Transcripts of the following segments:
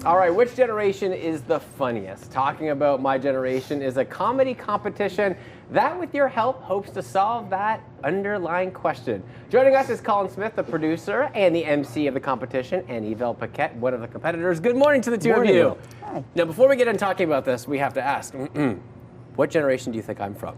All right, which generation is the funniest? Talking about My Generation is a comedy competition that, with your help, hopes to solve that underlying question. Joining us is Colin Smith, the producer and the MC of the competition, and Yvel Paquette, one of the competitors. Good morning to the two of you. Hi. Now, before we get into talking about this, we have to ask, what generation do you think I'm from?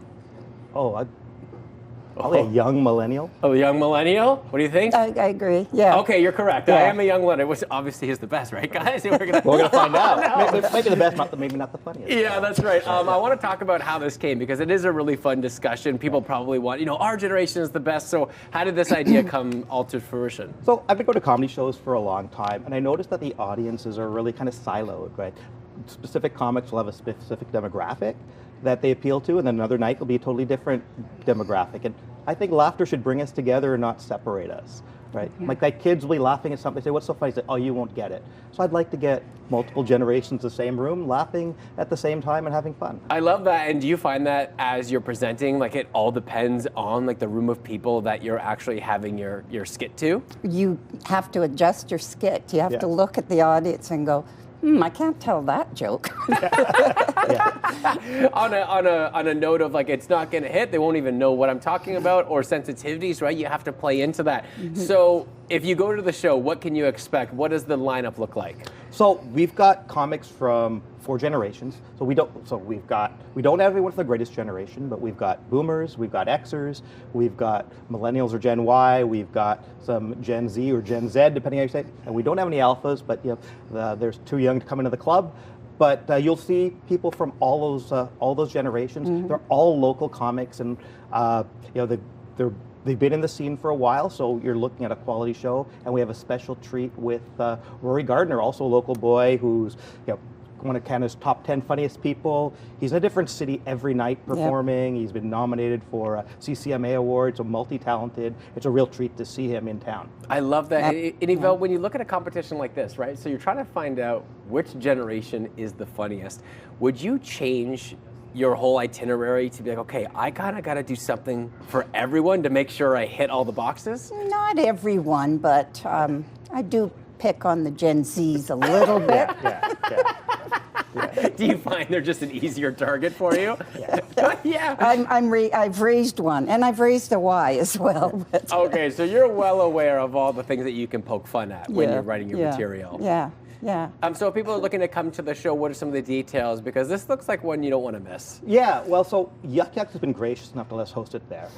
Probably a young millennial. Oh, a young millennial? What do you think? I agree. Yeah. Okay, you're correct. Yeah. I am a young millennial, which obviously is the best, right, guys? We're gonna find out. Maybe the best, maybe not the funniest. Yeah, that's right. I want to talk about how this came because it is a really fun discussion. People probably want, our generation is the best. So how did this idea come all to fruition? So I've been going to comedy shows for a long time, and I noticed that the audiences are really kind of siloed, right? Specific comics will have a specific demographic that they appeal to, and then another night will be a totally different demographic. And I think laughter should bring us together and not separate us, right? Like kids will be laughing at something, say, what's so funny? Say, oh, you won't get it. So I'd like to get multiple generations in the same room, laughing at the same time and having fun. I love that. And do you find that as you're presenting, like it all depends on like the room of people that you're actually having your skit to? You have to adjust your skit. You have Yes. to look at the audience and go, I can't tell that joke. on a note of like it's not gonna hit, they won't even know what I'm talking about, or sensitivities, right? You have to play into that. So if you go to the show, what can you expect? What does the lineup look like? So we've got comics from 4 generations. We don't have everyone from the greatest generation, but we've got boomers, we've got Xers, we've got millennials or Gen Y, we've got some Gen Z or Gen Z, depending how you say it. And we don't have any alphas, but there's too young to come into the club. But you'll see people from all those generations. They're all local comics, and they've been in the scene for a while, so you're looking at a quality show. And we have a special treat with Rory Gardner, also a local boy who's one of Canada's top 10 funniest people. He's in a different city every night performing. Yep. He's been nominated for a CCMA award, so multi-talented. It's a real treat to see him in town. I love that. Yep. And Yvel, when you look at a competition like this, right, so you're trying to find out which generation is the funniest, would you change your whole itinerary to be like, okay, I kind of got to do something for everyone to make sure I hit all the boxes? Not everyone, but I do pick on the Gen Zs a little bit. Do you find they're just an easier target for you? Yeah. I've raised one, and I've raised a Y as well. But Okay, so you're well aware of all the things that you can poke fun at when you're writing your material. Yeah. So if people are looking to come to the show, what are some of the details? Because this looks like one you don't want to miss. Yeah, well, so Yuck Yucks has been gracious enough to let us host it there.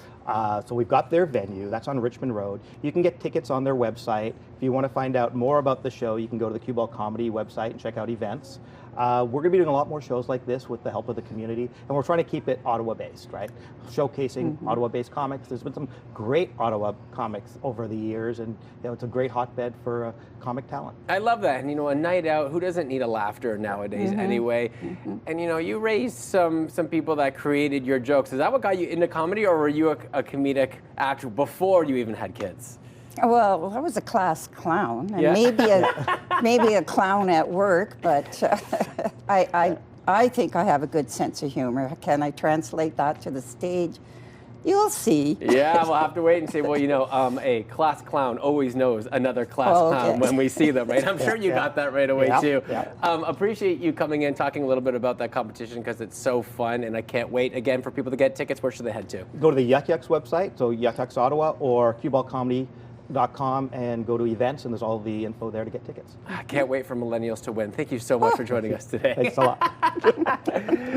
So we've got their venue. That's on Richmond Road. You can get tickets on their website. If you want to find out more about the show, you can go to the Cue Ball Comedy website and check out events. We're going to be doing a lot more shows like this with the help of the community, and we're trying to keep it Ottawa-based, right? Showcasing Ottawa-based comics. There's been some great Ottawa comics over the years, and it's a great hotbed for comic talent. I love that. And a night out, who doesn't need a laughter nowadays anyway? And you raised some people that created your jokes. Is that what got you into comedy, or were you a comedic actor before you even had kids? Well, I was a class clown, and Yeah. maybe a clown at work, but I think I have a good sense of humor. Can I translate that to the stage? You'll see. Yeah, we'll have to wait and see. Well, a class clown always knows another class clown when we see them, right? I'm sure you got that right away, too. Yeah. Appreciate you coming in, talking a little bit about that competition, because it's so fun, and I can't wait. Again, for people to get tickets, where should they head to? Go to the Yuck Yucks website, so Yuck Yucks Ottawa, or cueballcomedy.com, and go to events, and there's all the info there to get tickets. I can't wait for millennials to win. Thank you so much for joining us today. Thanks a lot.